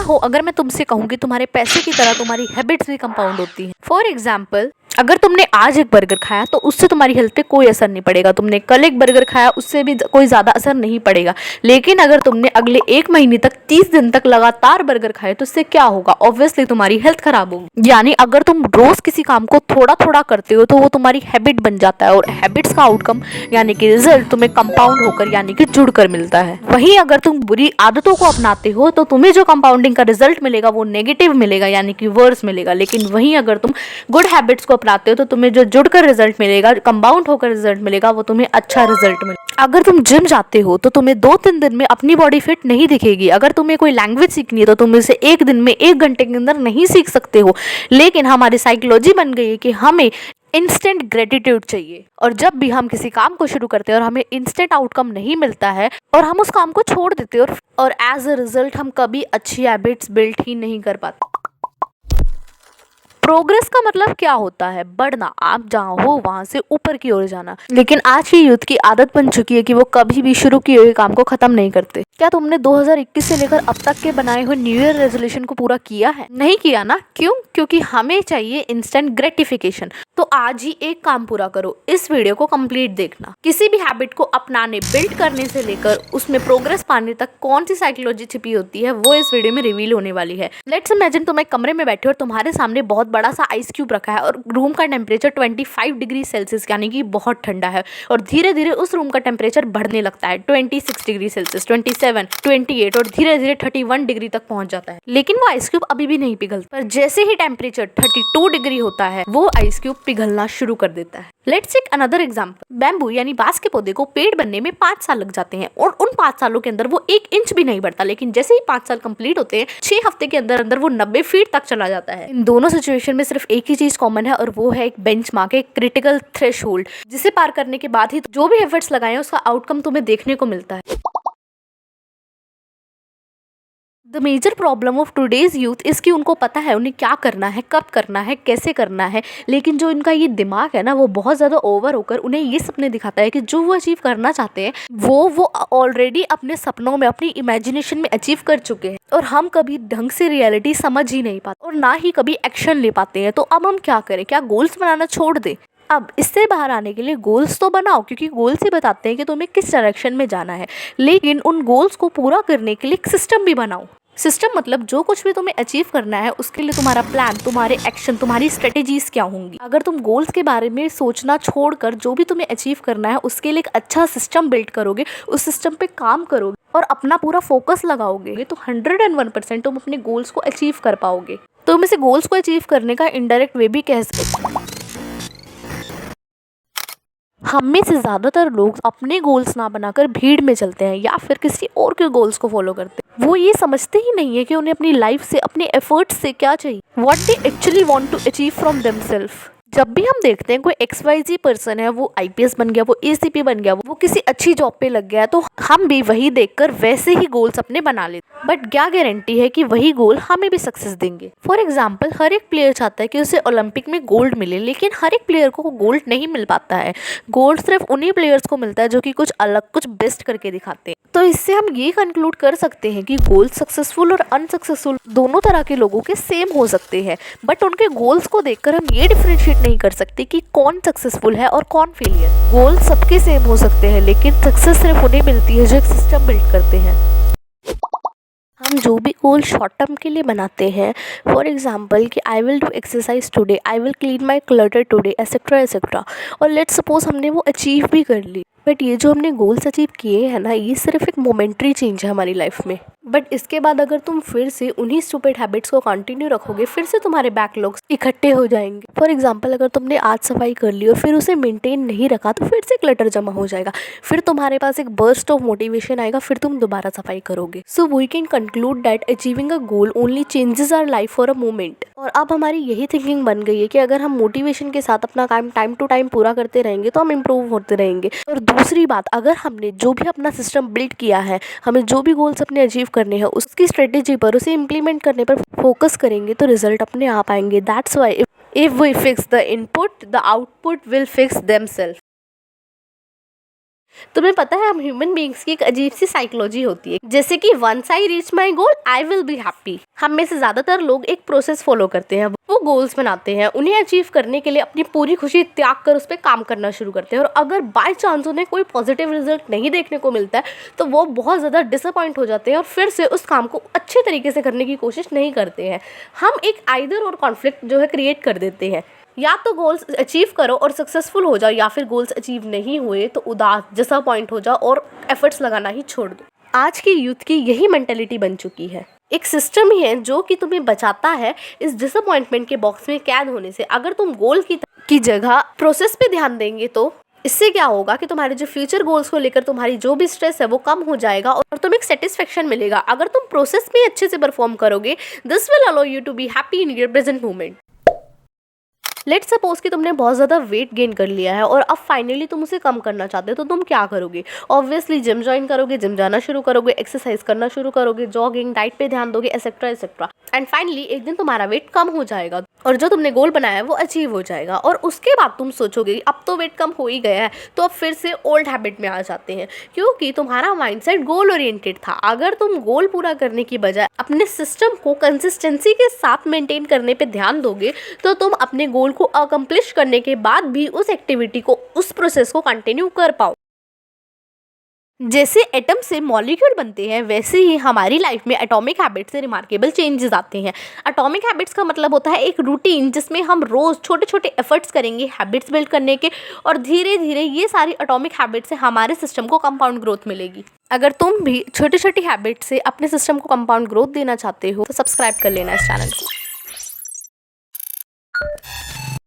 हो, अगर मैं तुमसे कहूँ कि तुम्हारे पैसे की तरह तुम्हारी हैबिट्स भी कंपाउंड होती हैं। फॉर एग्जाम्पल, अगर तुमने आज एक बर्गर खाया तो उससे तुम्हारी हेल्थ पे कोई असर नहीं पड़ेगा। तुमने कल एक बर्गर खाया, उससे भी कोई ज़्यादा असर नहीं पड़ेगा। लेकिन अगर तुमने अगले 1 महीने तक 30 दिन तक लगातार बर्गर खाए तो इससे क्या होगा? ऑब्वियसली तुम्हारी हेल्थ खराब होगी। यानी अगर तुम रोज किसी काम को थोड़ा थोड़ा करते हो तो वो तुम्हारी हैबिट बन जाता है, और हैबिट्स का आउटकम यानी कि रिजल्ट तुम्हें कंपाउंड होकर यानी कि जुड़कर मिलता है। वहीं अगर तुम बुरी आदतों को अपनाते हो तो तुम्हें जो कंपाउंडिंग का रिजल्ट मिलेगा वो नेगेटिव मिलेगा, यानी कि वर्स मिलेगा। लेकिन वहीं अगर तुम गुड हैबिट्स को अपनाते हो तो तुम्हें जो जुड़कर रिजल्ट मिलेगा, कंपाउंड होकर रिजल्ट मिलेगा, वो तुम्हें अच्छा रिजल्ट मिलेगा। अगर तुम जिम जाते हो तो तुम्हें 2-3 दिन में अपनी बॉडी फिट नहीं दिखेगी। अगर तुम्हें कोई लैंग्वेज सीखनी है तो तुम इसे 1 दिन में 1 घंटे के अंदर नहीं सीख सकते हो। लेकिन हमारी साइकोलॉजी बन गई है कि हमें इंस्टेंट ग्रेटिट्यूड चाहिए, और जब भी हम किसी काम को शुरू करते हैं और हमें इंस्टेंट आउटकम नहीं मिलता है और हम उस काम को छोड़ देते हैं, और एज अ रिजल्ट हम कभी अच्छी हैबिट्स बिल्ड ही नहीं कर पाते। प्रोग्रेस का मतलब क्या होता है? बढ़ना, आप जहाँ हो वहां से ऊपर की ओर जाना। लेकिन आज की यूथ की आदत बन चुकी है कि वो कभी भी शुरू किए हुए काम को खत्म नहीं करते। क्या तुमने 2021 से लेकर अब तक के बनाए हुए न्यू ईयर रेजोल्यूशन को पूरा किया है? नहीं किया ना? क्यों? क्योंकि हमें चाहिए इंस्टेंट ग्रेटिफिकेशन। तो आज ही एक काम पूरा करो, इस वीडियो को कंप्लीट देखना। किसी भी हैबिट को अपनाने, बिल्ड करने से लेकर उसमें प्रोग्रेस पाने तक कौन सी साइकोलॉजी छिपी होती है वो इस वीडियो में रिवील होने वाली है। लेट्स इमेजिन तुम एक कमरे में बैठे हो और तुम्हारे सामने बहुत बड़ा सा आइस क्यूब रखा है और रूम का टेम्परेचर 25 डिग्री सेल्सियस यानी कि बहुत ठंडा है, और धीरे धीरे उस रूम का टेम्परेचर बढ़ने लगता है 26 डिग्री सेल्सियस, 27, 28 और धीरे धीरे 31 डिग्री तक पहुंच जाता है। लेकिन वो आइस क्यूब अभी भी नहीं पिघलता, पर जैसे ही टेम्परेचर 32 डिग्री होता है वो आइस क्यूब पिघलना शुरू कर देता है। Let's take another example. Bamboo यानी बांस के पौधे को पेड़ बनने में 5 साल लग जाते हैं, और उन 5 सालों के अंदर वो 1 इंच भी नहीं बढ़ता। लेकिन जैसे ही 5 साल कंप्लीट होते हैं, 6 हफ्ते के अंदर अंदर वो 90 फीट तक चला जाता है। इन दोनों सिचुएशन में सिर्फ एक ही चीज कॉमन है, और वो है एक बेंचमार्क, एक क्रिटिकल थ्रेशोल्ड, जिसे पार करने के बाद ही जो भी एफर्ट्स लगाए हैं उसका आउटकम तुम्हें देखने को मिलता है। The major problem of today's youth is कि उनको पता है उन्हें क्या करना है, कब करना है, कैसे करना है, लेकिन जो इनका ये दिमाग है ना वो बहुत ज़्यादा ओवर होकर उन्हें ये सपने दिखाता है कि जो वो अचीव करना चाहते हैं वो ऑलरेडी अपने सपनों में, अपनी इमेजिनेशन में अचीव कर चुके हैं, और हम कभी ढंग से रियलिटी समझ ही नहीं पाते और ना ही कभी एक्शन ले पाते हैं। तो अब हम क्या करें? क्या गोल्स बनाना छोड़ दें? अब इससे बाहर आने के लिए गोल्स तो बनाओ, क्योंकि गोल्स ही बताते हैं कि तुम्हें किस डायरेक्शन में जाना है। लेकिन उन गोल्स को पूरा करने के लिए एक सिस्टम भी बनाओ। सिस्टम मतलब जो कुछ भी तुम्हें अचीव करना है उसके लिए तुम्हारा प्लान, तुम्हारे एक्शन, तुम्हारी स्ट्रेटेजीज क्या होंगी। अगर तुम गोल्स के बारे में सोचना छोड़कर जो भी तुम्हें अचीव करना है उसके लिए एक अच्छा सिस्टम बिल्ड करोगे, उस सिस्टम पे काम करोगे और अपना पूरा फोकस लगाओगे, तो 101% तुम अपने गोल्स को अचीव कर पाओगे। तो तुम इसे गोल्स को अचीव करने का इनडायरेक्ट वे भी कह सकते हो। हम में से ज़्यादातर लोग अपने गोल्स ना बनाकर भीड़ में चलते हैं या फिर किसी और के गोल्स को फॉलो करते हैं। वो ये समझते ही नहीं है कि उन्हें अपनी लाइफ से, अपने एफर्ट्स से क्या चाहिए, what they actually want to achieve from themselves. जब भी हम देखते हैं कोई XYZ पर्सन है, वो IPS बन गया, वो ACP बन गया, वो किसी अच्छी जॉब पे लग गया, तो हम भी वही देखकर वैसे ही गोल्स अपने बना लेते। बट क्या गारंटी है कि वही गोल हमें भी सक्सेस देंगे? फॉर एग्जाम्पल, हर एक प्लेयर चाहता है कि उसे ओलंपिक में गोल्ड मिले, लेकिन हर एक प्लेयर को गोल्ड नहीं मिल पाता है। गोल्ड सिर्फ उन्हीं प्लेयर्स को मिलता है जो कि कुछ अलग, कुछ बेस्ट करके दिखाते हैं। तो इससे हम ये कंक्लूड कर सकते हैं कि गोल्स सक्सेसफुल और अनसक्सेसफुल दोनों तरह के लोगों के सेम हो सकते हैं, बट उनके गोल्स को देखकर हम ये डिफरेंशिएट नहीं कर सकते कि कौन सक्सेसफुल है और कौन फेलियर। गोल्स सबके सेम हो सकते हैं, लेकिन सक्सेस सिर्फ उन्हें मिलती है जो एक सिस्टम बिल्ड करते हैं। हम जो भी गोल शॉर्ट टर्म के लिए बनाते हैं, फॉर एग्जाम्पल कि I will do exercise today, I will clean my clutter today, etcetera etcetera, और लेट्स सपोज हमने वो अचीव भी कर ली, बट ये जो हमने गोल्स अचीव किए हैं ना, ये सिर्फ एक मोमेंट्री चेंज है हमारी लाइफ में। बट इसके बाद अगर तुम फिर से उन्हीं स्टूपिड हैबिट्स को कंटिन्यू रखोगे, फिर से तुम्हारे बैकलॉग्स इकट्ठे हो जाएंगे। फॉर एग्जांपल, अगर तुमने आज सफाई कर ली और फिर उसे मेंटेन नहीं रखा तो फिर से क्लटर जमा हो जाएगा, फिर तुम्हारे पास एक बर्स्ट ऑफ मोटिवेशन आएगा, फिर तुम दोबारा सफाई करोगे। So we can conclude that achieving a goal only changes our life for a moment. और अब हमारी यही थिंकिंग बन गई है कि अगर हम मोटिवेशन के साथ अपना काम टाइम टू टाइम पूरा करते रहेंगे तो हम इम्प्रूव होते रहेंगे। और दूसरी बात, अगर हमने जो भी अपना सिस्टम बिल्ड किया है, हमें जो भी गोल्स अपने अचीव करने हैं, उसकी स्ट्रेटेजी पर, उसे इम्प्लीमेंट करने पर फोकस करेंगे तो रिजल्ट अपने आप आएंगे। That's why if we fix the input, the output will fix themselves. तुम्हें पता है हम ह्यूमन बीइंग्स की एक अजीब सी साइकोलॉजी होती है, जैसे कि once I reach my goal I will be happy. हम में से ज्यादातर लोग एक प्रोसेस फॉलो करते हैं, वो गोल्स बनाते हैं, उन्हें अचीव करने के लिए अपनी पूरी खुशी त्याग कर उस पर काम करना शुरू करते हैं, और अगर बाय चांस उन्हें कोई पॉजिटिव रिजल्ट नहीं देखने को मिलता है तो वो बहुत ज़्यादा डिसअपॉइंट हो जाते हैं और फिर से उस काम को अच्छे तरीके से करने की कोशिश नहीं करते हैं। हम एक आइदर और कॉन्फ्लिक्ट जो है क्रिएट कर देते हैं, या तो गोल्स अचीव करो और सक्सेसफुल हो जाओ, या फिर गोल्स अचीव नहीं हुए तो उदास डिसअपॉइंट हो जाओ और एफर्ट्स लगाना ही छोड़ दो। आज की यूथ की यही मेंटेलिटी बन चुकी है। एक सिस्टम ही है जो कि तुम्हें बचाता है इस डिसअपॉइंटमेंट के बॉक्स में कैद होने से। अगर तुम गोल की जगह प्रोसेस पे ध्यान देंगे तो इससे क्या होगा कि तुम्हारे जो फ्यूचर गोल्स को लेकर तुम्हारी जो भी स्ट्रेस है वो कम हो जाएगा और तुम्हें एक सेटिस्फेक्शन मिलेगा। अगर तुम प्रोसेस में अच्छे से परफॉर्म करोगे, this will allow you to be happy in your present moment. Let's suppose कि तुमने बहुत ज़्यादा वेट गेन कर लिया है और अब फाइनली तुम उसे कम करना चाहते हो, तो तुम क्या करोगे? ऑब्वियसली जिम ज्वाइन करोगे, जिम जाना शुरू करोगे, एक्सरसाइज करना शुरू करोगे, जॉगिंग, डाइट पे ध्यान दोगे, एक्सेट्रा एक्सेट्रा। एंड फाइनली एक दिन तुम्हारा वेट कम हो जाएगा और जो तुमने गोल बनाया है वो अचीव हो जाएगा, और उसके बाद तुम सोचोगे अब तो वेट कम हो ही गया है, तो अब फिर से ओल्ड हैबिट में आ जाते हैं, क्योंकि तुम्हारा माइंडसेट गोल ओरिएंटेड था। अगर तुम गोल पूरा करने की बजाय अपने सिस्टम को कंसिस्टेंसी के साथ मेंटेन करने पे ध्यान दोगे तो तुम अपने गोल को अकम्प्लिश करने के बाद भी उस एक्टिविटी को, उस प्रोसेस को कंटिन्यू कर पाओ। जैसे एटम से मॉलिक्यूल बनते हैं, वैसे ही हमारी लाइफ में एटॉमिक हैबिट से रिमार्केबल चेंजेस आते हैं। एटॉमिक हैबिट्स का मतलब होता है एक रूटीन जिसमें हम रोज़ छोटे छोटे एफर्ट्स करेंगे हैबिट्स बिल्ड करने के, और धीरे धीरे ये सारी एटॉमिक हैबिट्स से हमारे सिस्टम को कंपाउंड ग्रोथ मिलेगी। अगर तुम भी छोटी छोटी हैबिट से अपने सिस्टम को कंपाउंड ग्रोथ देना चाहते हो तो सब्सक्राइब कर लेना इस चैनल को।